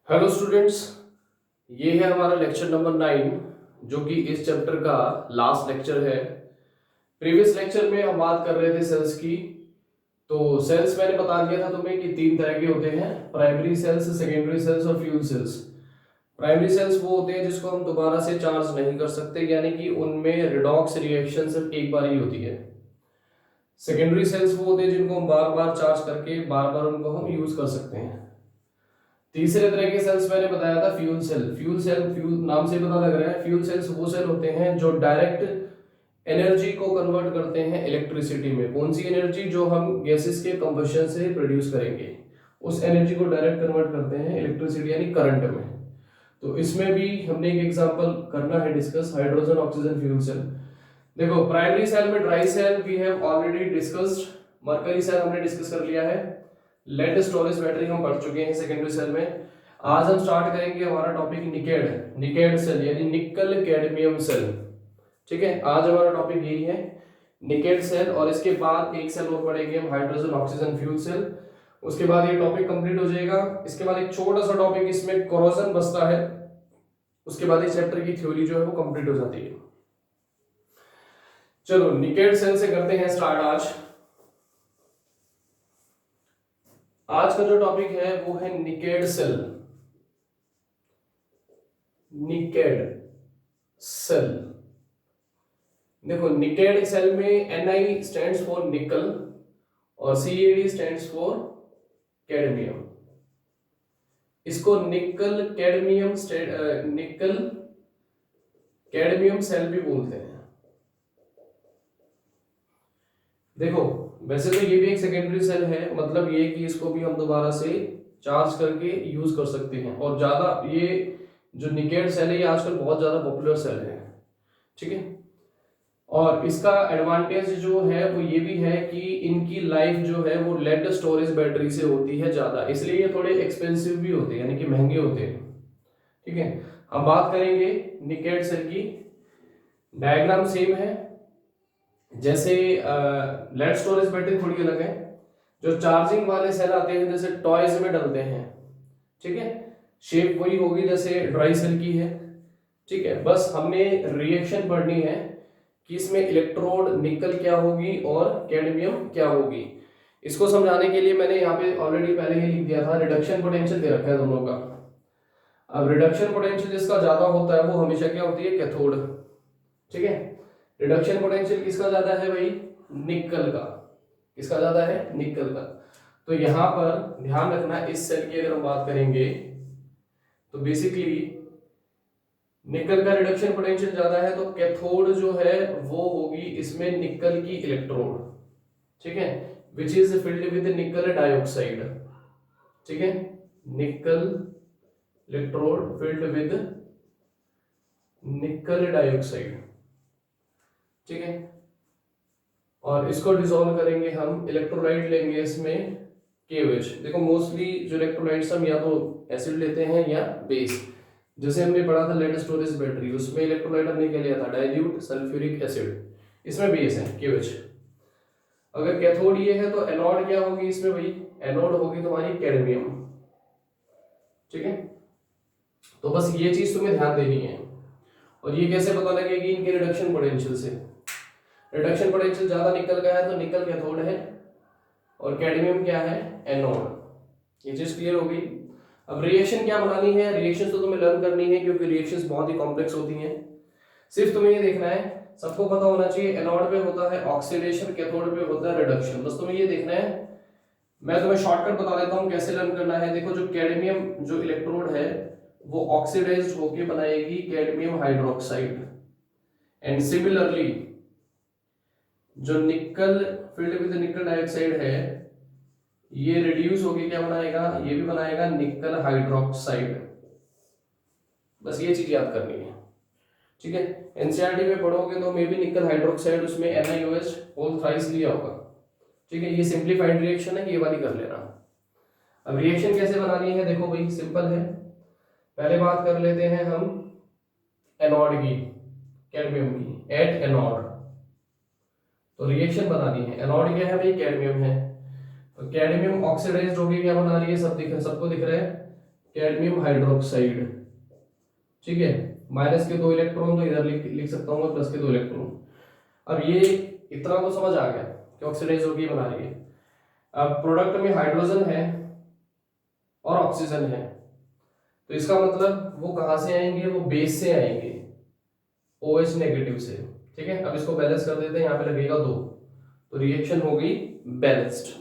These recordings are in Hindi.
हेलो स्टूडेंट्स, ये है हमारा लेक्चर नंबर 9 जो कि इस चैप्टर का लास्ट लेक्चर है। प्रीवियस लेक्चर में हम बात कर रहे थे सेल्स की। तो सेल्स मैंने बता दिया था तुम्हें कि तीन तरह के होते हैं, प्राइमरी सेल्स, सेकेंडरी सेल्स और फ्यूल सेल्स। प्राइमरी सेल्स वो होते हैं जिसको हम दोबारा से चार्ज नहीं कर सकते, यानी कि उनमें रिडॉक्स रिएक्शन सिर्फ एक बार ही होती है। सेकेंडरी सेल्स वो होते हैं जिनको हम बार बार चार्ज करके बार बार उनको हम यूज कर सकते हैं। तीसरे तरह के सेल्स मैंने बताया था फ्यूल सेल। फ्यूल नाम से पता लग रहा है, फ्यूल सेल्स वो सेल होते हैं जो डायरेक्ट एनर्जी को कन्वर्ट करते हैं इलेक्ट्रिसिटी में। कौन सी एनर्जी? जो हम गैसेस के कंबशन से प्रोड्यूस करेंगे, उस एनर्जी को डायरेक्ट कन्वर्ट करते हैं इलेक्ट्रिसिटी यानी करंट में। तो इसमें भी हमने एक एग्जांपल करना है discuss, hydrogen oxygen fuel cell. देखो, प्राइमरी सेल में dry cell we have already discussed, mercury cell हमने डिस्कस कर लिया है, लेड स्टोरेज बैटरी हम पढ़ चुके हैं सेकेंडरी सेल में। आज हम स्टार्ट करेंगे हमारा टॉपिक निकेड सेल यानी निकल कैडमियम सेल। ठीक है, आज हमारा टॉपिक यही है, निकेड सेल। और इसके बाद एक सेल और पढ़ेंगे हम, हाइड्रोजन ऑक्सीजन फ्यूल सेल। उसके बाद ये टॉपिक कंप्लीट हो जाएगा। इसके बाद एक छोटा सा टॉपिक इसमें कोरोजन बचता है। उसके बाद इस चैप्टर की थ्योरी जो है वो कंप्लीट हो जाती है। चलो निकेड सेल से करते हैं स्टार्ट। आज का जो टॉपिक है वो है निकेड सेल। निकेड सेल, देखो निकेड सेल में Ni स्टैंड्स फॉर निकल और Cad स्टैंड्स फॉर कैडमियम। इसको निकल कैडमियम सेल भी बोलते हैं। देखो, वैसे तो ये भी एक सेकेंडरी सेल है, मतलब ये कि इसको भी हम दोबारा से चार्ज करके यूज कर सकते हैं। और ज्यादा ये जो निकेड सेल है ये आजकल बहुत ज्यादा पॉपुलर सेल है। ठीक है, और इसका एडवांटेज जो है वो ये भी है कि इनकी लाइफ जो है वो लेड स्टोरेज बैटरी से होती है ज्यादा, इसलिए ये थोड़े एक्सपेंसिव भी होते हैं, यानी कि महंगे होते हैं। ठीक है, हम बात करेंगे निकेड सेल की। डायग्राम सेम है, जैसे लेड स्टोरेज बैटरी थोड़ी अलग है। जो चार्जिंग वाले सेल आते हैं जैसे टॉयज में डलते हैं, ठीक है, शेप वही होगी जैसे ड्राई सेल की है। ठीक है, बस हमने रिएक्शन पढ़नी है कि इसमें इलेक्ट्रोड निकल क्या होगी और कैडमियम क्या होगी। इसको समझाने के लिए मैंने यहाँ पे ऑलरेडी पहले ही लिख दिया था, रिडक्शन पोटेंशियल दे रखा है दोनों का। अब रिडक्शन पोटेंशियल जिसका ज्यादा होता है वो हमेशा क्या होती है? कैथोड। ठीक है, रिडक्शन पोटेंशियल किसका ज्यादा है भाई? निकल का। किसका ज्यादा है? निकल का। तो यहां पर ध्यान रखना, इस सेल की अगर हम बात करेंगे तो बेसिकली निकल का रिडक्शन पोटेंशियल ज्यादा है, तो कैथोड जो है वो होगी इसमें निकल की इलेक्ट्रोड। ठीक है, विच इज फिल्ड विद निकल डाइऑक्साइड। ठीक है, निकल इलेक्ट्रोड फिल्ड विद निकल डाइऑक्साइड। ठीक है, और इसको डिसॉल्व करेंगे हम, इलेक्ट्रोलाइट लेंगे इसमें KOH। देखो मोस्टली जो इलेक्ट्रोलाइट्स हम या तो एसिड लेते हैं या बेस। जैसे हमने पढ़ा था लेड स्टोरेज बैटरी, उसमें इलेक्ट्रोलाइट हमने क्या लिया था? Dilute sulphuric acid. इसमें बेस है KOH। अगर कैथोड ये है तो एनोड क्या होगी इसमें भाई? एनोड होगी तुम्हारी कैडमियम। ठीक है, तो बस ये चीज तुम्हें ध्यान देनी है। और ये कैसे पता लगेगी? इनके रिडक्शन पोटेंशियल से। रिडक्शन पोटेंशियल ज्यादा निकल का है तो निकल कैथोड है और कैडमियम क्या है? एनोड। ये चीज क्लियर होगी। अब रिएक्शन क्या बनानी है? रिएक्शन तो तुम्हें लर्न करनी है क्योंकि रिएक्शंस बहुत ही कॉम्प्लेक्स होती हैं। सिर्फ तुम्हें ये देखना है, सबको पता होना चाहिए, एनोड पे होता है ऑक्सीडेशन, कैथोड पे होता है रिडक्शन। बस तुम्हें ये देखना है। मैं तुम्हें शॉर्टकट बता देता हूं कैसे लर्न करना है। देखो, जो कैडमियम जो इलेक्ट्रोड है वो ऑक्सीडाइज्ड होके बनाएगी कैडमियम हाइड्रोक्साइड, एंड सिमिलरली जो निकल फिल्ड विद निकल डाइऑक्साइड है ये रिड्यूस होके क्या बनाएगा? ये भी बनाएगा निकल हाइड्रोक्साइड। बस ये चीज याद करनी है। ठीक है, एनसीईआरटी में पढ़ोगे तो मे भी निकल हाइड्रोक्साइड उसमें NiOH होल थ्राइस लिया होगा। ठीक है, ये सिंपलीफाइड रिएक्शन है, ये वाली कर लेना। अब रिएक्शन कैसे बनानी है? देखो भाई सिंपल है। पहले बात कर लेते हैं हम एनोड की, कैडमियम की, एट एनोड। तो रिएक्शन बनानी है, एनोड क्या है भाई? कैडमियम है। तो कैडमियम ऑक्सीडाइज्ड होके क्या बना रही है? सबको दिख रहा है, कैडमियम हाइड्रोक्साइड, ठीक है। माइनस के 2 इलेक्ट्रॉन तो इधर लिख सकता हूँ, प्लस के 2 इलेक्ट्रॉन। अब ये इतना तो समझ आ गया कि ऑक्सीडाइज होगी बना रही है। अब प्रोडक्ट में हाइड्रोजन है और ऑक्सीजन है, तो इसका मतलब वो कहां से आएंगे, वो बेस से आएंगे, OH नेगेटिव से, ठीक है। अब इसको बैलेंस कर देते हैं, यहाँ पे लगेगा 2, तो रिएक्शन हो गई बैलेंस्ड।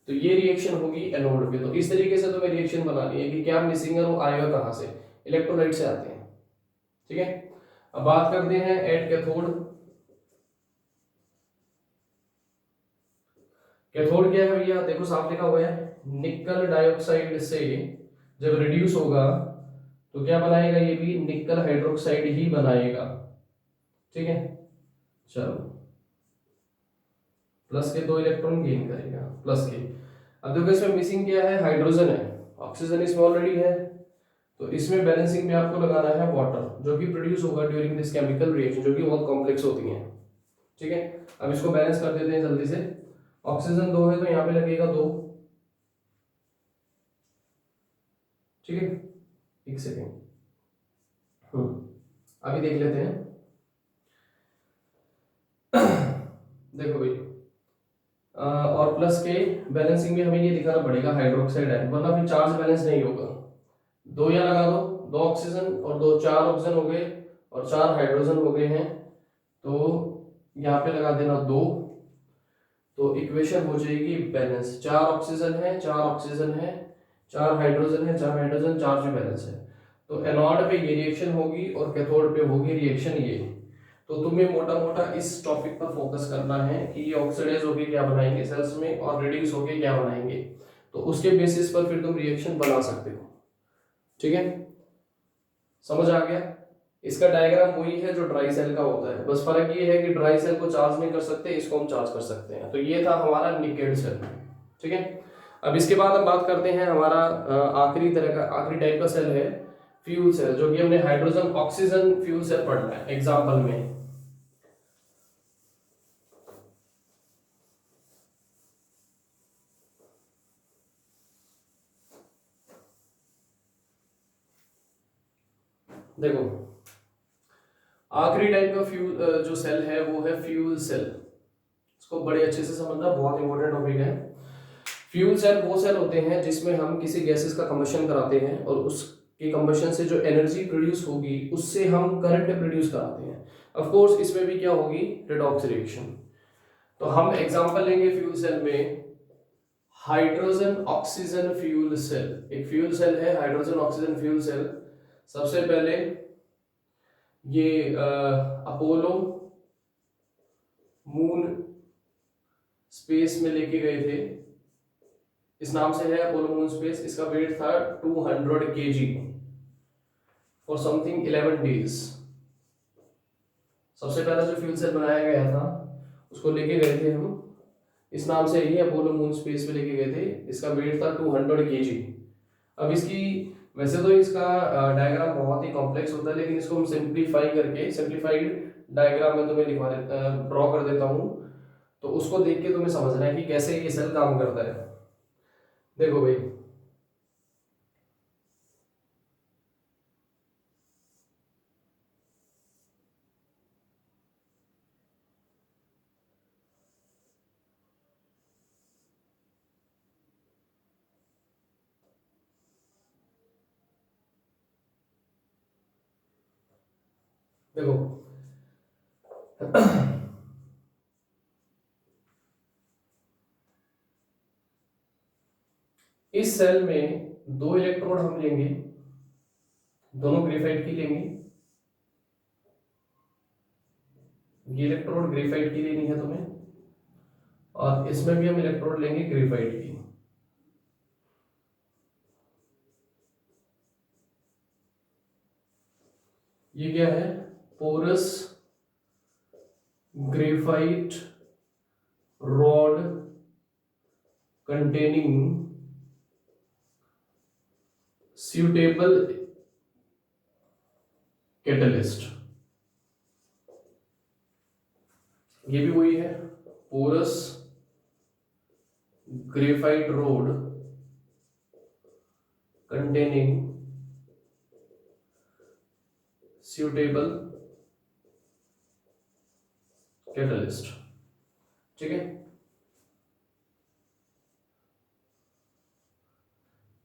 तो ये रिएक्शन होगी एनोड पे। तो इस तरीके से तुम्हें रिएक्शन बनानी है कि क्या मिसिंग है, वो आएगा कहां से, इलेक्ट्रोलाइट से आते हैं, ठीक है। अब बात करते हैं एट कैथोड। कैथोड क्या है भैया, देखो साफ लिखा हुआ है, निकल डाइऑक्साइड से जब रिड्यूस होगा तो क्या बनाएगा, ये भी निकल हाइड्रोक्साइड ही बनाएगा, ठीक है। चलो, प्लस के 2 इलेक्ट्रॉन गेन करेगा, प्लस के। अब देखो इसमें मिसिंग क्या है, हाइड्रोजन है, ऑक्सीजन इसमें ऑलरेडी है, तो इसमें बैलेंसिंग में आपको लगाना है वाटर, जो कि प्रोड्यूस होगा ड्यूरिंग दिस केमिकल रिएक्शन, जो कि बहुत कॉम्प्लेक्स होती है, ठीक है। अब इसको बैलेंस कर देते हैं जल्दी से। ऑक्सीजन 2 है तो यहाँ पे लगेगा 2, ठीक है। एक सेकेंड, अभी देख लेते हैं। देखो भाई, और प्लस के बैलेंसिंग में हमें ये दिखाना पड़ेगा हाइड्रोक्साइड है, वरना फिर चार्ज बैलेंस नहीं होगा। 2 यहाँ लगा दो, 2 ऑक्सीजन और 2, 4 ऑक्सीजन हो गए और 4 हाइड्रोजन हो गए हैं, तो यहाँ पे लगा देना 2, तो इक्वेशन हो जाएगी बैलेंस। 4 ऑक्सीजन है, 4 ऑक्सीजन है, 4 हाइड्रोजन है, 4 हाइड्रोजन, चार्ज बैलेंस है। तो एनोड पे ये रिएक्शन होगी और कैथोड पे होगी रिएक्शन ये। तो तुम्हें मोटा मोटा इस टॉपिक पर फोकस करना है कि ये ऑक्सीडाइज होके क्या बनाएंगे सेल्स में और रिड्यूस होके क्या बनाएंगे, तो उसके बेसिस पर फिर तुम रिएक्शन बना सकते हो, ठीक है। समझ आ गया। इसका डायग्राम वही है जो ड्राई सेल का होता है, बस फर्क ये है कि ड्राई सेल को चार्ज नहीं कर सकते, इसको हम चार्ज कर सकते हैं। तो ये था हमारा निकेड सेल, ठीक है। अब इसके बाद हम बात करते हैं हमारा आखिरी टाइप का सेल है फ्यूल सेल, जो कि हमने हाइड्रोजन ऑक्सीजन फ्यूल सेल पढ़ना है एग्जाम्पल में। देखो, आखिरी टाइप का फ्यूल जो सेल है वो है फ्यूल सेल। इसको बड़े अच्छे से समझना, बहुत इंपॉर्टेंट टॉपिक है। फ्यूल सेल वो सेल होते हैं जिसमें हम किसी गैसेस का कंबशन कराते हैं और उसके कंबशन से जो एनर्जी प्रोड्यूस होगी उससे हम करंट प्रोड्यूस कराते हैं। ऑफ कोर्स इसमें भी क्या होगी, रेडॉक्स रिएक्शन। तो हम एग्जांपल लेंगे फ्यूल सेल में हाइड्रोजन ऑक्सीजन फ्यूल सेल। एक फ्यूल सेल है हाइड्रोजन ऑक्सीजन फ्यूल सेल। सबसे पहले ये अपोलो मून स्पेस में लेके गए थे, इस नाम से है अपोलो मून स्पेस। इसका वेट था 200 kg फॉर समथिंग 11 डेज। सबसे पहला जो फ्यूल सेल बनाया गया था उसको लेके गए थे हम, इस नाम से ही अपोलो मून स्पेस में लेके गए थे। इसका वेट था 200 kg। अब इसकी वैसे तो इसका डायग्राम बहुत ही कॉम्प्लेक्स होता है, लेकिन इसको हम सिंप्लीफाई करके सिंप्लीफाइड डायग्राम में तुम्हें लिखवा देता ड्रॉ कर देता हूँ, तो उसको देख के तुम्हें समझना है कि कैसे ये सेल काम करता है। देखो भाई, देखो इस सेल में 2 इलेक्ट्रोड हम लेंगे, दोनों ग्रेफाइट की लेंगे। ये इलेक्ट्रोड ग्रेफाइट की लेनी है तुम्हें, और इसमें भी हम इलेक्ट्रोड लेंगे ग्रेफाइट की। ये क्या है, porous graphite rod containing suitable catalyst. ये भी वही है, porous graphite rod containing suitable catalyst। ठीक है,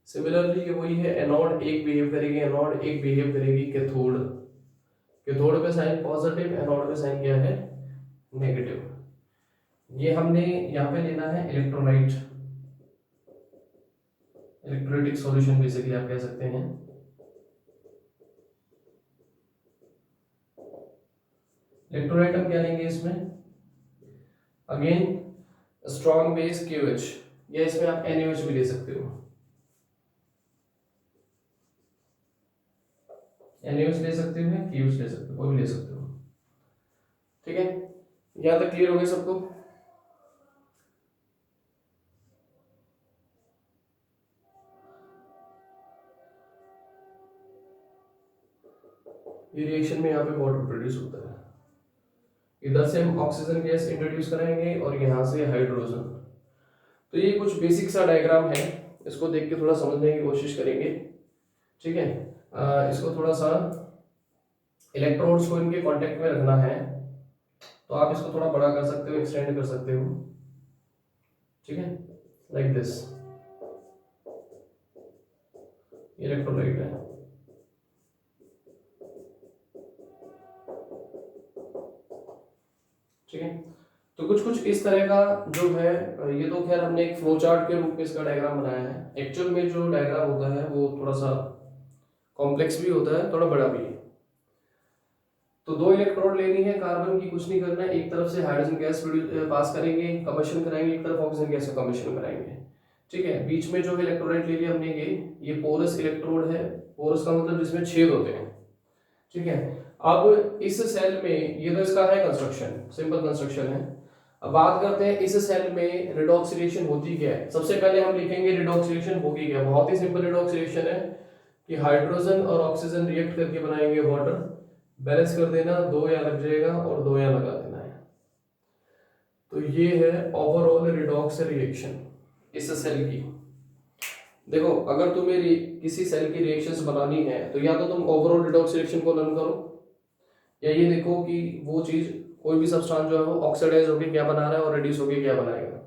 सिमिलरली ये वही है, एनोड एक बिहेव करेगी, एनोड एक बिहेव करेगी कैथोड। कैथोड पे साइन पॉजिटिव, एनोड पे साइन क्या है, नेगेटिव। ये हमने यहाँ पे लेना है इलेक्ट्रोलाइट, इलेक्ट्रोलाइटिक सॉल्यूशन बेसिकली आप कह सकते हैं। इलेक्ट्रोलाइट हम क्या लेंगे इसमें, अगेन स्ट्रॉन्ग बेस KOH, या इसमें आप NaOH भी ले सकते हो, NaOH ले सकते हो, KOH ले सकते हो, कोई भी ले सकते हो। ठीक है, यहां तक क्लियर हो गया सबको। ये रिएक्शन में यहाँ पे वाटर प्रोड्यूस होता है, इधर से हम ऑक्सीजन गैस इंट्रोड्यूस कराएंगे और यहाँ से हाइड्रोजन। तो ये कुछ बेसिक सा डायग्राम है, इसको देख के थोड़ा समझने की कोशिश करेंगे। ठीक है, इसको थोड़ा सा इलेक्ट्रोड्स को इनके कांटेक्ट में रखना है, तो आप इसको थोड़ा बड़ा कर सकते हो, एक्सटेंड कर सकते हो। ठीक है, लाइक दिस, इलेक्ट्रोलाइट है। ठीक है, तो कुछ कुछ इस तरह का जो है, ये तो खैर हमने एक फ्लो चार्ट के रूप में इसका डायग्राम बनाया है। एक्चुअल में जो डायग्राम होता है वो थोड़ा सा कॉम्प्लेक्स भी होता है, थोड़ा बड़ा भी है। तो दो इलेक्ट्रोड लेनी है कार्बन की, कुछ नहीं करना है, एक तरफ से हाइड्रोजन गैस पास करेंगे, कंबशन कराएंगे, एक तरफ ऑक्सीजन गैस का कंबशन कराएंगे। ठीक है, बीच में जो इलेक्ट्रोलाइट ले लिया हमने, ये पोरस इलेक्ट्रोड है। पोरस का मतलब जिसमें छेद होते हैं। ठीक है, अब इस सेल में, ये तो इसका है कंस्ट्रक्शन, सिंपल कंस्ट्रक्शन है। अब बात करते हैं इस सेल में रिडॉक्स रिएक्शन होती क्या है। सबसे पहले हम लिखेंगे रिडॉक्स रिएक्शन होगी क्या। बहुत ही सिंपल रिडॉक्स रिएक्शन है कि हाइड्रोजन और ऑक्सीजन रिएक्ट करके बनाएंगे वाटर। बैलेंस कर देना, 2 यहाँ लग जाएगा और 2 यहाँ लगा देना है। तो ये है ओवरऑल रिडॉक्स रिएक्शन इस सेल की। देखो, अगर तुम्हें किसी सेल की रिएक्शंस बनानी है तो या तो तुम ओवरऑल रिडॉक्स रिएक्शन को लर्न करो, या ये देखो कि वो चीज, कोई भी सब्सटेंस जो है वो ऑक्सीडाइज होकर क्या बना रहा है और रिड्यूस होकर क्या बनाएगा।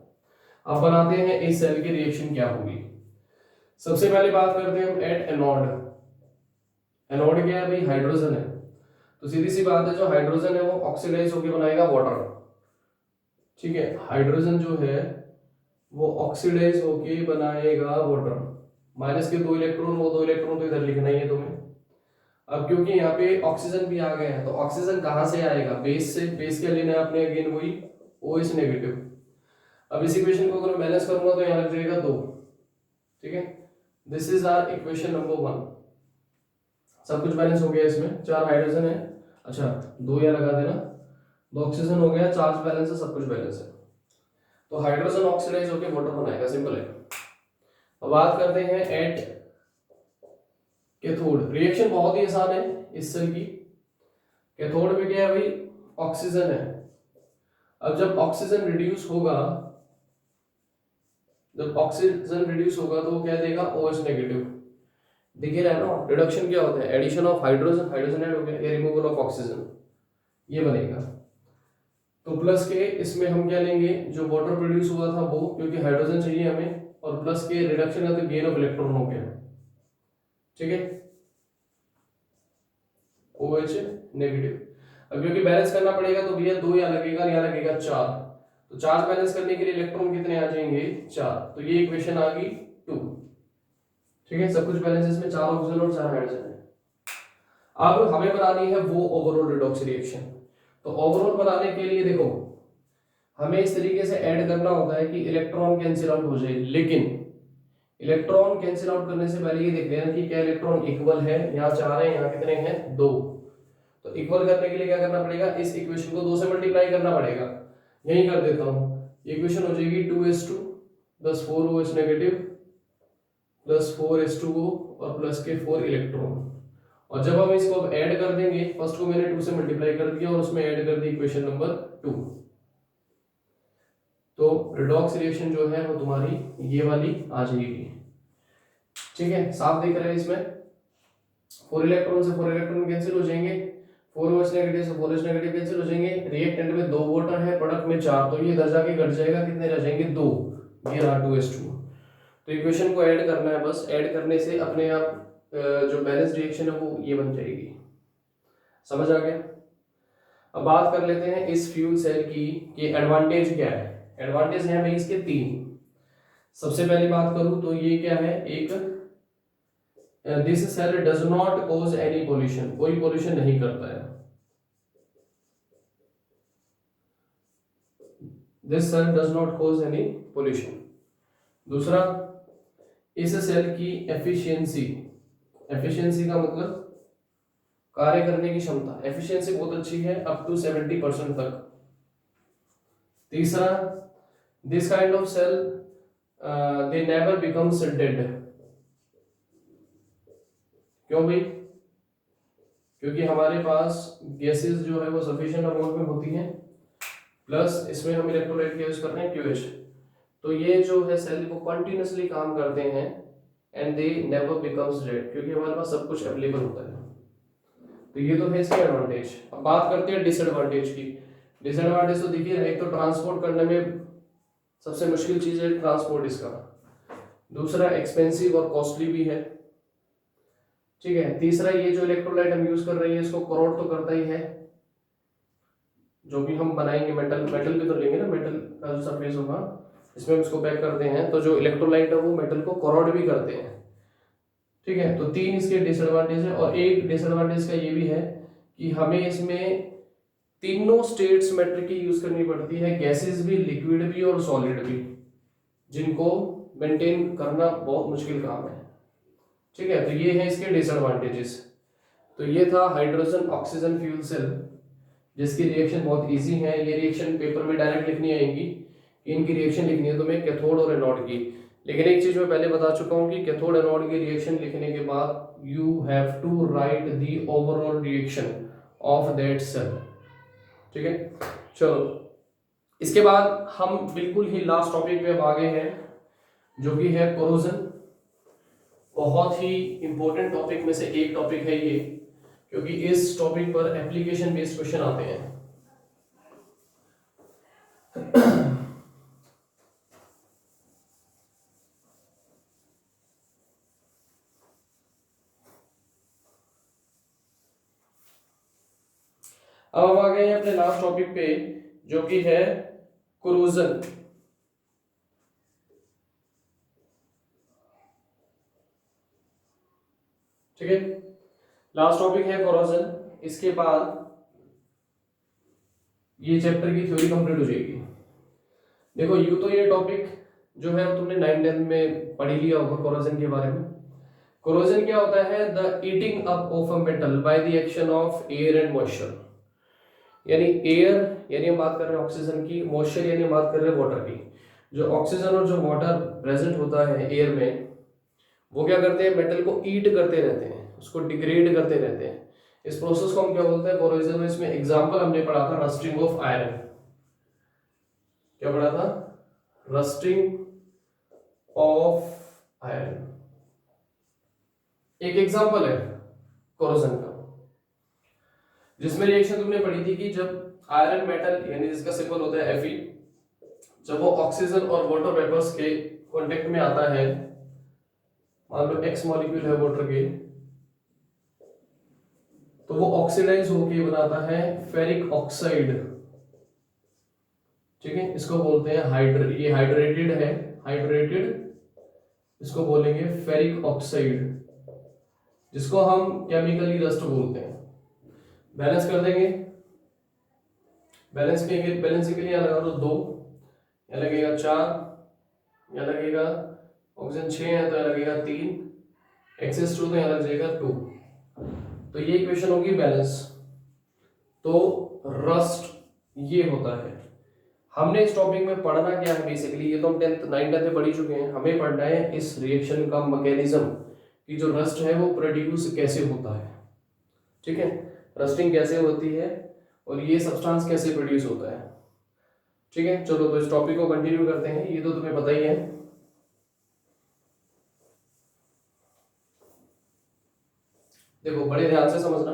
अब बनाते हैं इस सेल की रिएक्शन क्या होगी। सबसे पहले बात करते हैं हम एट एनोड। एनोड क्या है भाई, हाइड्रोजन है। तो सीधी सी बात है, जो हाइड्रोजन है वो ऑक्सीडाइज होकर बनाएगा वाटर। ठीक है, हाइड्रोजन जो है वो ऑक्सीडाइज होके बनाएगा वाटर। माइनस के 2 इलेक्ट्रॉन, वो 2 इलेक्ट्रॉन तो इधर लिखना ही है तुम्हें। अब क्योंकि यहाँ पे ऑक्सीजन भी आ गया है, तो ऑक्सीजन कहाँ से आएगा, बेस से। बेस क्या लेना है आपने, अगेन वही OH नेगेटिव। अब इस इक्वेशन को अगर मैं बैलेंस करूंगा तो यहाँ लग जाएगा 2। ठीक है, this is our equation number 1। सब कुछ बैलेंस हो गया, इसमें 4 हाइड्रोजन है, अच्छा 2 यहाँ लगा देना, 2 ऑक्सीजन हो गया, चार्ज बैलेंस है, सब कुछ बैलेंस है। तो हाइड्रोजन ऑक्सीडाइज होकर वाटर बनाएगा, सिंपल है। अब बात करते हैं एट कैथोड। रिएक्शन बहुत ही आसान है इस सेल की। कैथोड में क्या है भाई, ऑक्सीजन है। अब जब ऑक्सीजन रिड्यूस होगा, तो वो क्या देगा, OH नेगेटिव। दिख रहा है ना, रिडक्शन क्या होता है, addition of hydrogen, hydrogen add हो गया, या रिमूवल ऑफ ऑक्सीजन, ये बनेगा। तो प्लस के इसमें हम क्या लेंगे, जो वाटर प्रोड्यूस हुआ था वो, क्योंकि हाइड्रोजन चाहिए हमें, और प्लस के रिडक्शन है तो गेन ऑफ इलेक्ट्रॉन हो गया। ठीक है, OH नेगेटिव। अब क्योंकि बैलेंस करना पड़ेगा तो भैया 2 यहाँ लगेगा 4। तो चार्ज बैलेंस करने के लिए इलेक्ट्रॉन कितने आ जाएंगे, 4। तो ये इक्वेशन आ गई 2। ठीक है, सब कुछ बैलेंस, इसमें 4 ऑक्सीजन और 4 हाइड्रोजन है। अब हमें बनानी है वो ओवरऑल रिडॉक्स रिएक्शन। तो ओवरऑल बनाने के लिए देखो, हमें इस तरीके से ऐड करना होता है कि इलेक्ट्रॉन कैंसिल आउट हो जाए। लेकिन इलेक्ट्रॉन कैंसिल आउट करने से पहले ये देख लेना कि क्या इलेक्ट्रॉन इक्वल है। यहाँ 4 है, यहाँ कितने हैं, 2। तो इक्वल करने के लिए क्या करना पड़ेगा, इस इक्वेशन को 2 से मल्टीप्लाई करना पड़ेगा। यही कर देता हूं, इक्वेशन हो जाएगी 2s2 plus 4OH negative plus 4s2O और प्लस के 4 इलेक्ट्रॉन। और जब हम इसको अब ऐड कर देंगे, फर्स्ट को मैंने 2 से मल्टीप्लाई कर दिया और उसमें ऐड कर दी इक्वेशन नंबर 2। तो रिडॉक्स रिएक्शन जो है वो तुम्हारी ये वाली आ जाएगी। ठीक है, साफ दिख रहा है इसमें। 4 इलेक्ट्रॉन से 4 इलेक्ट्रॉन कैंसिल हो जाएंगे, 4 OH नेगेटिव से 4 H नेगेटिव कैंसिल हो जाएंगे। रिएक्टेंट में 2 वाटर है, प्रोडक्ट में 4, तो ये इधर जाके घट जाएगा, कितने रह जाएंगे 2, ये रहा 2s2। तो इक्वेशन को ऐड करना है, बस ऐड करने से अपने आप जो बैलेंस रिएक्शन है वो ये बन जाएगी। समझ आ गया। अब बात कर लेते हैं इस फ्यूल सेल की कि एडवांटेज क्या है। एडवांटेज है भाई इसके 3। सबसे पहली बात करूं तो ये क्या है, एक this cell does not cause any pollution, कोई पोल्यूशन नहीं करता है। This cell does not cause any pollution. दूसरा, इस सेल की एफिशिएंसी, एफिशिएंसी का मतलब कार्य करने की क्षमता, एफिशिएंसी बहुत अच्छी है, अप टू 70% तक। तीसरा, this kind of cell they never becomes dead. क्यों भाई? क्योंकि हमारे पास गैसेस जो है वो सफिशिएंट अमाउंट में होती हैं, प्लस इसमें हम इलेक्ट्रोलाइट का यूज कर रहे हैं QH, तो ये जो है सेल वो कंटिन्यूअसली काम करते हैं and they never becomes dead, क्योंकि हमारे पास सब कुछ अवेलेबल होता है। तो ये तो है इसके एडवांटेज। अब बात करते हैं डिसएडवांटेज की। डिसएडवांटेज तो देखिए, एक तो ट्रांसपोर्ट करने में सबसे मुश्किल चीज है ट्रांसपोर्ट इसका। दूसरा, एक्सपेंसिव और कॉस्टली भी है। ठीक है। तीसरा, ये जो इलेक्ट्रोलाइट हम यूज कर रहे हैं इसको करोड तो करता ही है, जो भी हम बनाएंगे मेटल भी तो लेंगे ना, मेटल का जो सरफेस होगा इसमें हम इसको पैक करते हैं, तो जो इलेक्ट्रोलाइट है वो मेटल को करोड भी करते हैं। ठीक है। तो 3 इसके डिसएडवांटेज है, और एक डिसएडवांटेज का ये भी है कि हमें इसमें तीनों स्टेट्स मैटर की यूज करनी पड़ती है, गैसेस भी, लिक्विड भी और सॉलिड भी, जिनको मेंटेन करना बहुत मुश्किल काम है। ठीक है। तो ये है इसके डिसएडवांटेजेस। तो ये था हाइड्रोजन ऑक्सीजन फ्यूल सेल, जिसकी रिएक्शन बहुत इजी है। ये रिएक्शन पेपर में डायरेक्ट लिखनी आएगी, इनकी रिएक्शन लिखनी है तुम्हें कैथोड और एनोड की। लेकिन एक चीज मैं पहले बता चुका हूँ कि कैथोड एनोड की रिएक्शन लिखने के बाद you have to write the overall reaction of that cell. ठीक है। चलो, इसके बाद हम बिल्कुल ही लास्ट टॉपिक पे अब आ गए हैं, जो कि है कोरोजन। बहुत ही इंपॉर्टेंट टॉपिक में से एक टॉपिक है ये, क्योंकि इस टॉपिक पर एप्लीकेशन बेस्ड क्वेश्चन आते हैं। अब हम आ गए हैं अपने लास्ट टॉपिक पे, जो कि है कोरोजन। ठीक है। लास्ट टॉपिक है कोरोजन। इसके बाद ये चैप्टर की थ्योरी कंप्लीट हो जाएगी। देखो, यू तो ये टॉपिक जो है तुमने 9th-10th में पढ़ लिया होगा कोरोजन के बारे में। कोरोजन क्या होता है? The eating up of a metal by the action of air and moisture. यानी एयर, यानी हम बात कर रहे हैं ऑक्सीजन की, मॉइस्चर यानी हम बात कर रहे हैं वाटर की। जो ऑक्सीजन और जो वाटर प्रेजेंट होता है एयर में, वो क्या करते हैं? मेटल को ईट करते रहते हैं, उसको डिग्रेड करते रहते हैं। इस प्रोसेस को हम क्या बोलते हैं? कोरोजन में इसमें एग्जांपल हमने पढ़ा था रस्टिंग ऑफ आयरन। क्या पढ़ा था? रस्टिंग ऑफ आयरन एक एग्जांपल है कोरोजन का, जिसमें रिएक्शन तुमने पढ़ी थी कि जब आयरन मेटल, यानी जिसका सिंबल होता है Fe, जब वो ऑक्सीजन और वाटर वेपर्स के कांटेक्ट में आता है, मान लो X मॉलिक्यूल है वाटर के, तो वो ऑक्सीडाइज होके बनाता है फेरिक ऑक्साइड। ठीक है। इसको बोलते हैं ये हाइड्रेटेड है, हाइड्रेटेड, इसको बोलेंगे फेरिक ऑक्साइड, जिसको हम केमिकली रस्ट बोलते हैं। बैलेंस कर देंगे, बैलेंस के लिए यहाँ लगा दो 2, यहाँ लगेगा 4, यहाँ लगेगा ऑक्सीजन 6 है तो यहाँ लगेगा 3, XS2 तो यहाँ लग जाएगा 2। तो ये इक्वेशन होगी बैलेंस। तो रस्ट ये होता है। हमने इस टॉपिक में पढ़ना क्या है बेसिकली, ये तो हम 9th-10th में पढ़ ही चुके हैं। हमें पढ़ना है इस रिएक्शन का मैकेनिज्म, कि जो रस्ट है वो प्रोड्यूस कैसे होता है। ठीक है। रस्टिंग कैसे होती है और ये सब्सटेंस कैसे प्रोड्यूस होता है। ठीक है। चलो, तो इस टॉपिक को कंटिन्यू करते हैं। ये तो तुम्हें पता ही है। देखो बड़े ध्यान से समझना,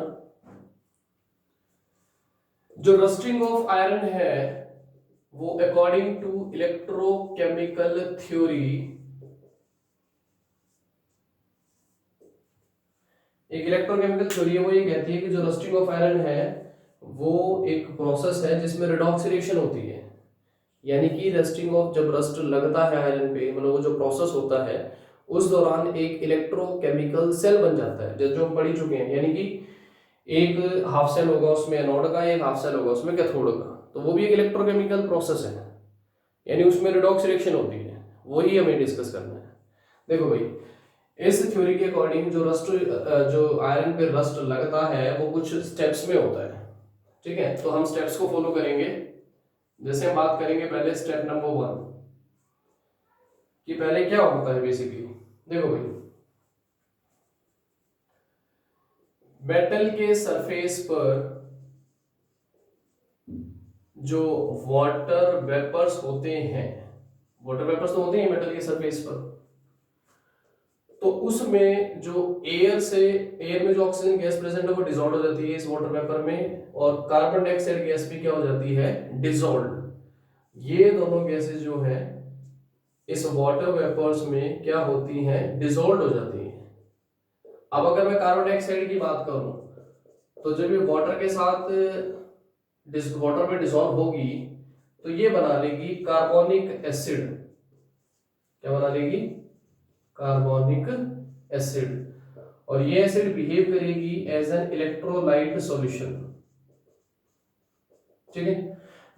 जो रस्टिंग ऑफ आयरन है वो अकॉर्डिंग टू इलेक्ट्रोकेमिकल थ्योरी, एक इलेक्ट्रोकेमिकल थ्योरी है वो ये कहती है कि जो रस्टिंग ऑफ आयरन है वो एक प्रोसेस है जिसमें रिडॉक्सिनेशन होती है। यानी कि रस्टिंग ऑफ, जब रस्ट लगता है आयरन पे, मतलब वो जो प्रोसेस होता है उस दौरान एक इलेक्ट्रोकेमिकल सेल बन जाता है, जो हम पढ़ चुके हैं। यानी कि एक हाफ सेल होगा उसमें एनोड का, एक हाफ सेल होगा उसमें कैथोड का, तो वो भी एक इलेक्ट्रोकेमिकल प्रोसेस है, यानी उसमें रिडॉक्स रिएक्शन होती है, वही हमें डिस्कस करना है। देखो भाई, इस थ्योरी के अकॉर्डिंग जो आयरन पे रस्ट लगता है वो कुछ स्टेप्स में होता है, ठीक है। तो हम स्टेप्स को फॉलो करेंगे। जैसे हम बात करेंगे पहले स्टेप नंबर 1 कि पहले क्या होता है बेसिकली। देखो भाई, मेटल के सरफेस पर जो वाटर वेपर्स होते हैं, वाटर वेपर्स तो होते हैं मेटल के सरफेस पर, तो उसमें जो एयर में जो ऑक्सीजन गैस प्रेजेंट है वो डिसॉल्व हो जाती है इस वाटर वेपर में, और कार्बन डाइऑक्साइड गैस भी क्या हो जाती है, डिसॉल्व। ये दोनों गैसेस जो है इस वाटर वेपर्स में क्या होती हैं, डिसॉल्व हो जाती हैं। अब अगर मैं कार्बन डाइऑक्साइड की बात करूं तो जब ये वाटर के साथ वाटर में डिसॉल्व होगी तो ये बना लेगी कार्बोनिक एसिड। क्या बना लेगी, कार्बोनिक एसिड। और ये एसिड बिहेव करेगी एज एन इलेक्ट्रोलाइट सॉल्यूशन, ठीक है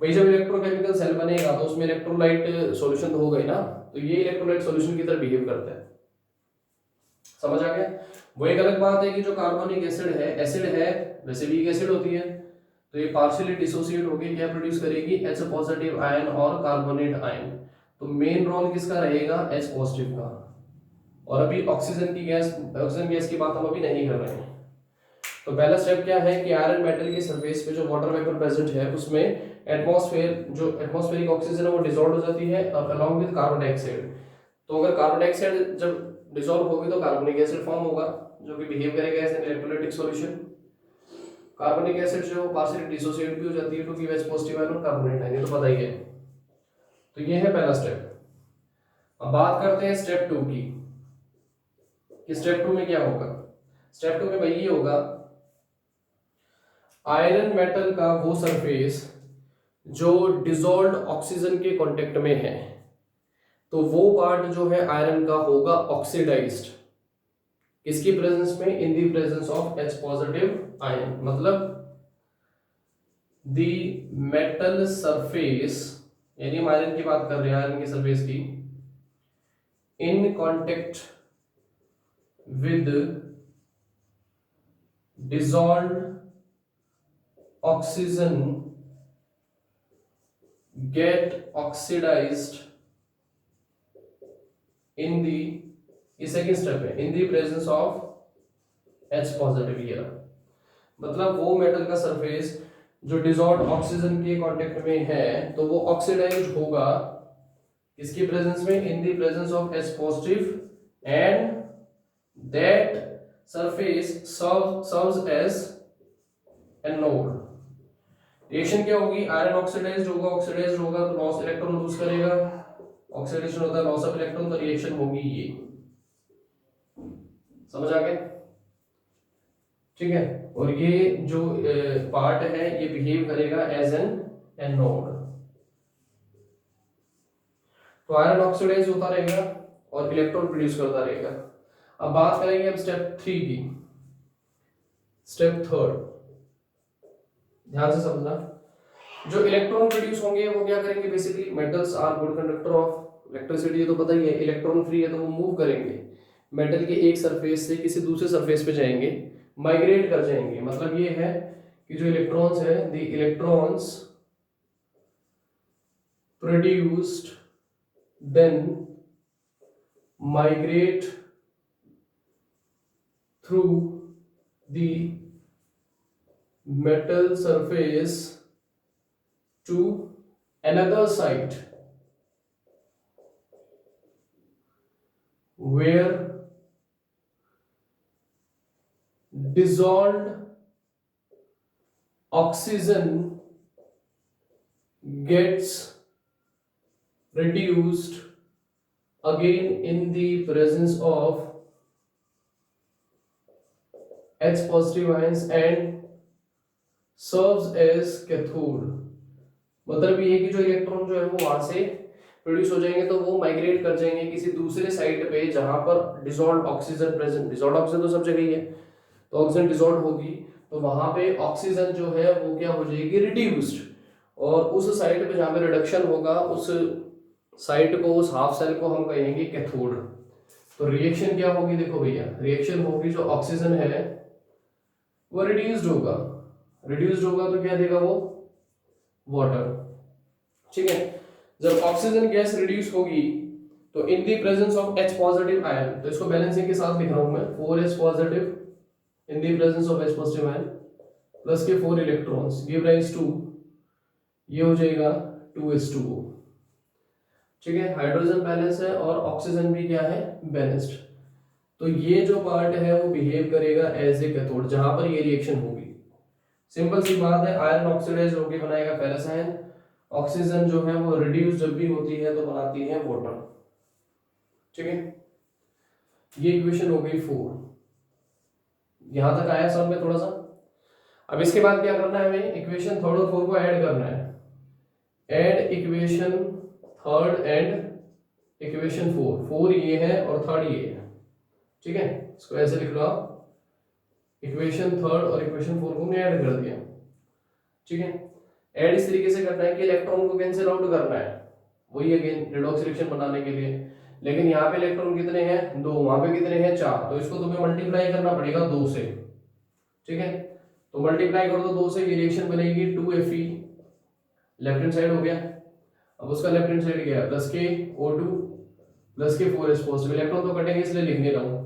भाई। जब इलेक्ट्रोकेमिकल सेल बनेगा तो उसमें इलेक्ट्रोलाइट सॉल्यूशन तो होगा ही ना, तो ये इलेक्ट्रोलाइट सॉल्यूशन की तरह बिहेव करता है। समझ आ गया। वो एक अलग बात है कि जो कार्बोनिक एसिड है वैसे भी एक एसिड होती है, तो ये पार्शियली डिसोसिएट होकर क्या प्रोड्यूस करेगी, H पॉजिटिव आयन और कार्बोनेट आयन। तो मेन रोल किसका रहेगा, H पॉजिटिव का। और अभी ऑक्सीजन गैस की बात हम अभी नहीं कर रहे हैं। तो पहला स्टेप क्या है कि आयरन मेटल के सरफेस पे जो वाटर वेपर प्रेजेंट है उसमें एटमॉस्फेरिक ऑक्सीजन है वो डिसॉल्व हो जाती है और अलोंग विद कार्बन डाइऑक्साइड। तो अगर कार्बन डाइऑक्साइड जब डिसॉल्व होगी तो कार्बोनिक एसिड फॉर्म होगा जो कि बिहेव करेगा as an electrolytic solution. Carbonic acid जो पार्शियली डिसोसिएट भी हो जाती है to give H positive ion और कार्बोनेट आयन, ये तो पता ही है। तो ये है पहला स्टेप। अब बात करते हैं स्टेप 2 की कि स्टेप 2 में क्या होगा। स्टेप 2 में भाई ये होगा, आयरन मेटल का वो सरफेस जो डिसॉल्व्ड ऑक्सीजन के कांटेक्ट में है, तो वो पार्ट जो है आयरन का होगा ऑक्सीडाइज्ड। किसकी प्रेजेंस में, in the presence of H positive ion. मतलब द मेटल सरफेस, यानी हम आयरन की बात कर रहे हैं, आयरन की सरफेस की, in contact with dissolved oxygen get oxidized in the, ये सेकेंड स्टेप है, इन the presence of H positive year. मतलब वो मेटल का सरफेस जो डिसॉल्व्ड ऑक्सीजन के कांटेक्ट में है तो वो ऑक्सीडाइज होगा किसकी प्रेजेंस में, in the presence of H positive, and that surface serves as anode. Reaction क्या होगी, आयरन ऑक्सीडाइज्ड होगा तो लॉस इलेक्ट्रॉन लूज करेगा, ऑक्सीडेशन होता है लॉस ऑफ इलेक्ट्रॉन, तो रिएक्शन होगी ये। समझ आ गया, ठीक है। और ये जो पार्ट है ये बिहेव करेगा एज एन एनोड। तो आयरन ऑक्सीडाइज होता रहेगा और इलेक्ट्रॉन प्रोड्यूस करता रहेगा। अब बात करेंगे हम स्टेप 3 की। स्टेप 3 ध्यान से समझना, जो इलेक्ट्रॉन प्रोड्यूस होंगे वो क्या करेंगे, basically metals are good conductor of electricity, ये तो पता ही है। इलेक्ट्रॉन फ्री है तो वो मूव करेंगे, मेटल के एक सरफेस से किसी दूसरे सरफेस पे जाएंगे, माइग्रेट कर जाएंगे। मतलब ये है कि जो इलेक्ट्रॉन्स है, the electrons produced then migrate through the metal surface to another site where dissolved oxygen gets reduced again in the presence of H positive ions and serves as cathode। मतलब ये कि जो इलेक्ट्रॉन जो है वो वहां से प्रोड्यूस हो जाएंगे तो वो माइग्रेट कर जाएंगे किसी दूसरे साइट पे जहां पर dissolved oxygen present. Dissolved oxygen तो सब जगह ही है, तो ऑक्सीजन डिसॉल्व होगी तो वहां पे ऑक्सीजन जो है वो क्या हो जाएगी, रिड्यूस्ड। और उस साइट पे जहां पे रिडक्शन होगा उस साइट को, उस हाफ सेल को हम कहेंगे कैथोड। तो रिएक्शन क्या होगी, देखो भैया रिएक्शन होगी, जो ऑक्सीजन है वो रिड्यूस्ड होगा। रिड्यूस्ड होगा तो क्या देगा वो, वाटर। ठीक है, जब ऑक्सीजन गैस रिड्यूस होगी तो इन the presence of H positive ion, तो इसको बैलेंसिंग के साथ लिख रहा हूं मैं, 4H positive in the presence of H positive ion plus के 4 इलेक्ट्रॉन्स गिव राइज टू, ये हो जाएगा 2H2O। ठीक है, हाइड्रोजन बैलेंस है और ऑक्सीजन भी क्या है, बैलेंस्ड। तो ये जो पार्ट है वो बिहेव करेगा एज ए कैथोड जहां पर ये रिएक्शन होगी। सिंपल सी बात है, आयरन ऑक्सीडाइज होकर बनाएगा फेरस आयन, ऑक्सीजन जो है वो रिड्यूस जब भी होती है तो बनाती है वाटर। ठीक है, ये इक्वेशन हो गई 4। यहां तक आया समझ में थोड़ा सा। अब इसके बाद क्या करना है हमें, इक्वेशन थर्ड और 4 को ऐड करना है। Add equation third and equation 4 ये है और थर्ड ये है। ठीक है, इसको ऐसे लिख लो आप, इक्वेशन थर्ड और इक्वेशन 4 को हमने ऐड कर दिया। ठीक है, ऐड इस तरीके से करना है कि इलेक्ट्रॉन को कैंसिल आउट करना है, वही अगेन रेडॉक्स रिएक्शन बनाने के लिए। लेकिन यहाँ पे इलेक्ट्रॉन कितने हैं, 2, वहां पे कितने हैं, 4, तो इसको तुम्हें मल्टीप्लाई करना पड़ेगा 2 से। ठीक है, तो मल्टीप्लाई कर दो 2 से, ये रिएक्शन बनेगी 2Fe, लेफ्ट हैंड साइड हो गया। अब उसका लेफ्ट हैंड साइड क्या है, प्लस के O2 प्लस के 4H पॉजिटिव, इलेक्ट्रॉन तो कटेंगे इसलिए लिख नहीं रहा हूं,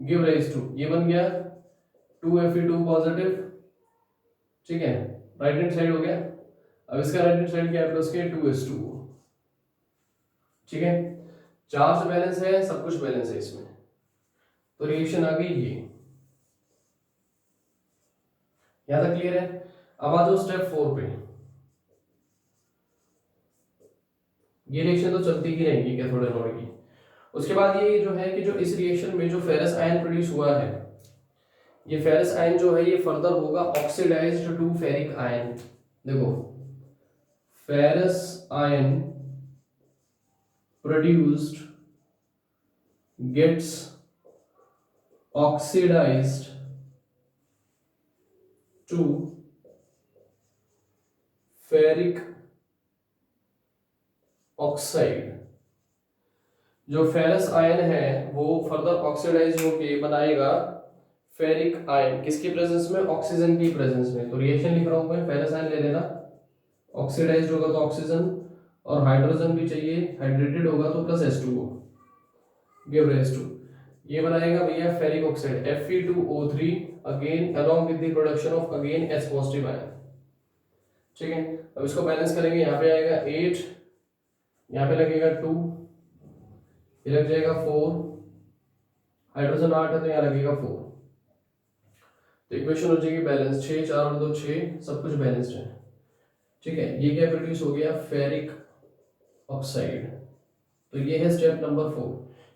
गिव राइज टू, ये बन गया 2Fe2 पॉजिटिव। ठीक है, राइट हैंड साइड हो गया। अब इसका राइट हैंड साइड क्या है, प्लस के 2H2O। ठीक है, चार्ज बैलेंस है, सब कुछ बैलेंस है इसमें, तो रिएक्शन आ गई ये। यहां तक क्लियर है। अब आ जाओ स्टेप 4 पे। ये रिएक्शन तो चलती ही रहेगी कैथोड एनोड की। उसके बाद ये जो है कि जो इस रिएक्शन में जो फेरस आयन प्रोड्यूस हुआ है, ये फेरस आयन जो है ये फर्दर होगा ऑक्सीडाइज्ड टू फेरिक आयन। देखो, ferrous ion produced gets oxidised to ferric oxide. जो फेरस आयन है वो फर्दर ऑक्सीडाइज होके बनाएगा फेरिक आयन, किसकी प्रेजेंस में, ऑक्सीजन की प्रेजेंस में। तो रिएक्शन लिख रहा हूं मैं, फेरस आयन ले लेना, ऑक्सीडाइज्ड होगा तो ऑक्सीजन और हाइड्रोजन भी चाहिए, हाइड्रेटेड होगा तो plus H2O, give rise to, ये बनाएगा भैया ferric oxide Fe2O3 again along with the production of again H positive ion. ठीक है, अब इसको बैलेंस करेंगे, यहाँ पे आएगा 8, यहाँ पे लगेगा 2, ये लग जाएगा 4, हाइड्रोजन 8 है तो यहाँ लगेगा 4। तो इक्वेशन हो जाएगी बैलेंस, 6 4 और 2 6, सब कुछ बैलेंस्ड है। ठीक है, ये क्या प्रोड्यूस हो गया, फेरिक ऑक्साइड। तो ये है स्टेप नंबर 4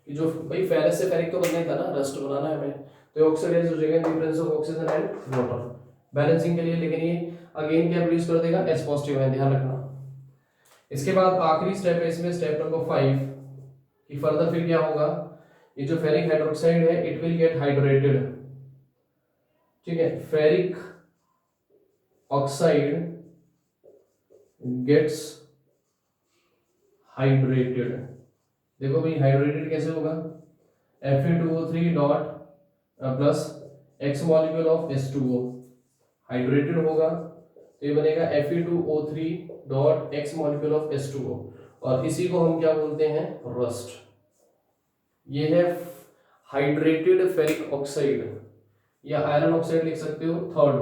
कि जो भाई फेरस से फेरिक तो बनना ही था ना, रस्ट बनाना है हमें, तो ऑक्सीडाइज हो जाएगा इन the presence of oxygen and water balancing के लिए। लेकिन ये अगेन क्या प्रोड्यूस कर देगा, H पॉजिटिव है, ध्यान रखना। इसके बाद आखिरी स्टेप है इसमें, स्टेप नंबर 5 कि फर्दर फिर क्या होगा, ये जो फेरिक हाइड्रोक्साइड है इट विल गेट हाइड्रेटेड। ठीक है, फेरिक ऑक्साइड गेट्स हाइड्रेटेड। देखो भाई हाइड्रेटेड कैसे होगा, Fe2O3 dot plus X molecule of H2O, hydrated होगा तो ये बनेगा Fe2O3 dot X molecule of H2O, और इसी को हम क्या बोलते हैं, रस्ट। ये है हाइड्रेटेड फेरिक ऑक्साइड, या आयरन ऑक्साइड लिख सकते हो थर्ड,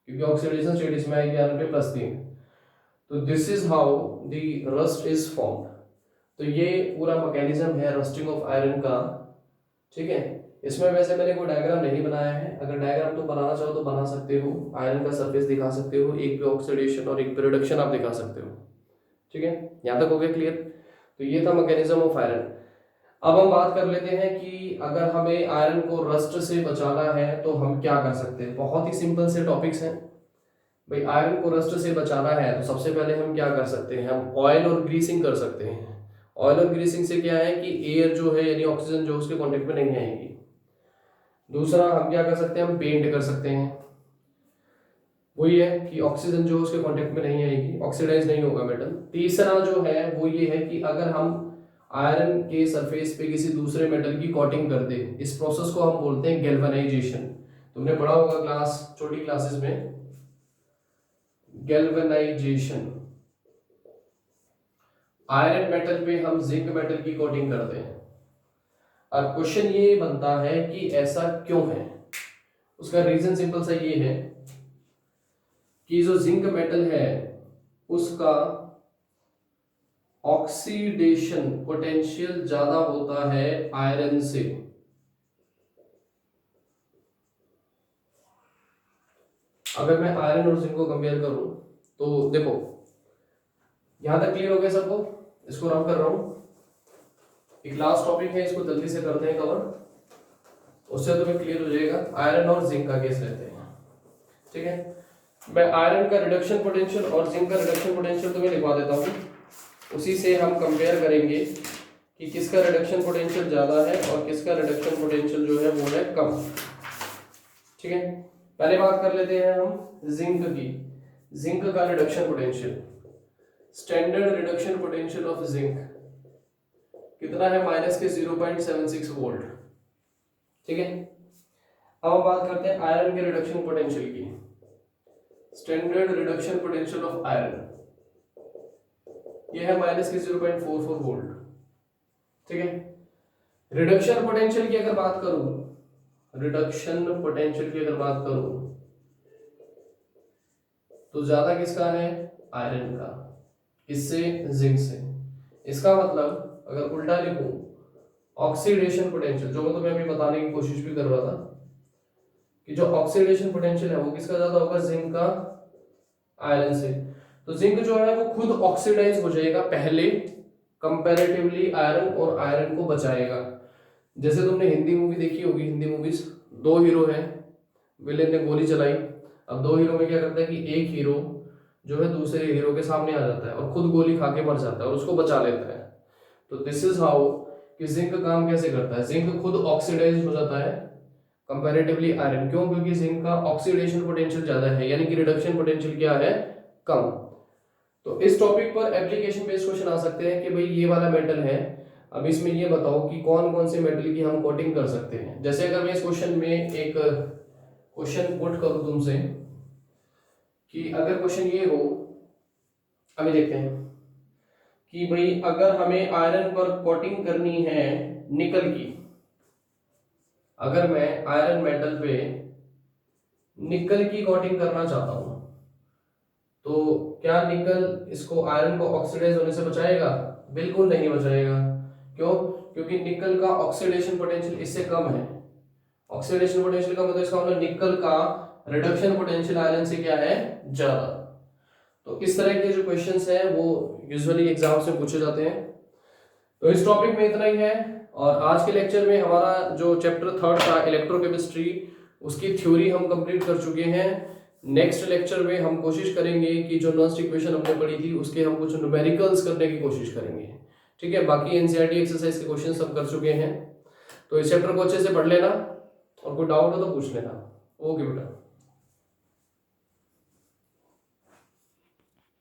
क्योंकि ऑक्सीडेशन स्टेट इसमें आएगी आयरन पे +3। तो this is how the rust is formed. तो ये पूरा मैकेनिज्म है रस्टिंग ऑफ आयरन का। ठीक है, इसमें वैसे मैंने कोई डायग्राम नहीं बनाया है, अगर डायग्राम तुम बनाना चाहो तो बना सकते हो, आयरन का सरफेस दिखा सकते हो, एक पे ऑक्सीडेशन और एक पे रिडक्शन आप दिखा सकते हो। ठीक है, यहाँ तक हो गया क्लियर। तो ये था मैकेनिज्म ऑफ आयरन। अब हम बात कर लेते हैं कि अगर हमें आयरन को रस्ट से बचाना है तो हम क्या कर सकते हैं। बहुत ही सिंपल से टॉपिक्स हैं भाई। आयरन को रस्ट से बचाना है तो सबसे पहले हम क्या कर सकते हैं, हम ऑयल और ग्रीसिंग कर सकते हैं। ऑयल और ग्रीसिंग से क्या है कि एयर जो है यानी ऑक्सीजन जो उसके कॉन्टेक्ट में नहीं आएगी। दूसरा हम क्या कर सकते हैं, हम पेंट कर सकते हैं। वही है कि ऑक्सीजन जो उसके कांटेक्ट में नहीं आएगी, ऑक्सीडाइज नहीं होगा मेटल। तीसरा जो है वो ये है कि अगर हम आयरन के सरफेस पे किसी दूसरे मेटल की कोटिंग कर दें, इस प्रोसेस को हम बोलते हैं गैल्वेनाइजेशन। तुमने पढ़ा होगा क्लास, छोटी क्लासेस में, गैल्वेनाइजेशन। आयरन मेटल पे हम जिंक मेटल की कोटिंग करते हैं। अब क्वेश्चन ये बनता है कि ऐसा क्यों है। उसका रीजन सिंपल सा ये है कि जो जिंक मेटल है उसका ऑक्सीडेशन पोटेंशियल ज्यादा होता है आयरन से। अगर मैं आयरन और जिंक को कंपेयर करूं तो देखो, यहां तक क्लियर हो गया सबको। इसको रब कर रहा हूं, एक लास्ट टॉपिक है, इसको जल्दी से करते हैं कवर, उससे तुम्हें क्लियर हो जाएगा। आयरन और जिंक का केस लेते हैं। ठीक है, मैं आयरन का रिडक्शन पोटेंशियल और जिंक का रिडक्शन पोटेंशियल तुम्हें लिखवा देता हूं, उसी से हम कंपेयर करेंगे कि किसका रिडक्शन पोटेंशियल ज्यादा है और किसका रिडक्शन पोटेंशियल जो है वो है कम। ठीक है, पहले बात कर लेते हैं हम जिंक की। जिंक का reduction potential, standard reduction potential of zinc कितना है, माइनस के 0.76 वोल्ट। ठीक है, अब हम बात करते हैं आयरन के रिडक्शन पोटेंशियल की। Standard reduction potential of iron ये है माइनस के 0.44 वोल्ट। ठीक है, रिडक्शन पोटेंशियल की अगर बात करूं, रिडक्शन पोटेंशियल की अगर बात करूं तो ज्यादा किसका है, आयरन का, इससे जिंक से। इसका मतलब अगर उल्टा लिखूं, ऑक्सीडेशन पोटेंशियल, जो मैं तुम्हें अभी बताने की कोशिश भी कर रहा था कि जो ऑक्सीडेशन पोटेंशियल है वो किसका ज्यादा होगा, जिंक का आयरन से। तो जिंक जो है वो खुद ऑक्सीडाइज हो जाएगा पहले कंपैरेटिवली आयरन, और आयरन को बचाएगा। जैसे तुमने हिंदी मूवी देखी होगी, हिंदी मूवीज, दो हीरो हैं, विलेन ने गोली चलाई, अब दो हीरो में क्या करता है कि एक हीरो जो है दूसरे हीरो के सामने आ जाता है और खुद गोली खा के मर जाता है और उसको बचा लेता है। तो दिस इज हाउ कि जिंक काम कैसे करता है, जिंक खुद ऑक्सीडाइज हो जाता है कंपैरेटिवली आयरन। क्यों, क्योंकि जिंक का ऑक्सीडेशन पोटेंशियल ज्यादा है, यानी कि रिडक्शन पोटेंशियल क्या है, कम। तो इस टॉपिक पर एप्लीकेशन बेस्ड क्वेश्चन आ सकते हैं कि भाई ये वाला मेटल है, अब इसमें ये बताओ कि कौन कौन से मेटल की हम कोटिंग कर सकते हैं। जैसे अगर मैं इस क्वेश्चन में एक क्वेश्चन पुट करूं तुमसे कि अगर क्वेश्चन ये हो, अभी देखते हैं कि भाई अगर हमें आयरन पर कोटिंग करनी है निकल की, अगर मैं आयरन मेटल पे निकल की कोटिंग करना चाहता हूं तो क्या निकल इसको, आयरन को ऑक्सीडाइज होने से बचाएगा? बिल्कुल नहीं बचाएगा। क्यों? क्योंकि निकल का ऑक्सीडेशन पोटेंशियल इससे कम है। ऑक्सीडेशन पोटेंशियल का मतलब इसका मतलब निकल का रिडक्शन पोटेंशियल आयरन से क्या है, ज्यादा। तो इस तरह के जो क्वेश्चंस हैं वो यूजुअली एग्जाम्स में पूछे जाते हैं। तो इस टॉपिक में इतना ही है, और आज के लेक्चर में हमारा जो चैप्टर 3 था इलेक्ट्रोकेमिस्ट्री, उसकी थ्योरी हम कंप्लीट कर चुके हैं। नेक्स्ट लेक्चर में हम कोशिश करेंगे कि जो नॉस्ट इक्वेशन हमने पढ़ी थी उसके हम कुछ न्यूमेरिकल्स करने की कोशिश करेंगे। ठीक है, बाकी एनसीईआरटी एक्सरसाइज के क्वेश्चन सब कर चुके हैं। तो इस चैप्टर को अच्छे से पढ़ लेना और कोई डाउट हो तो पूछ लेना। ओके बेटा।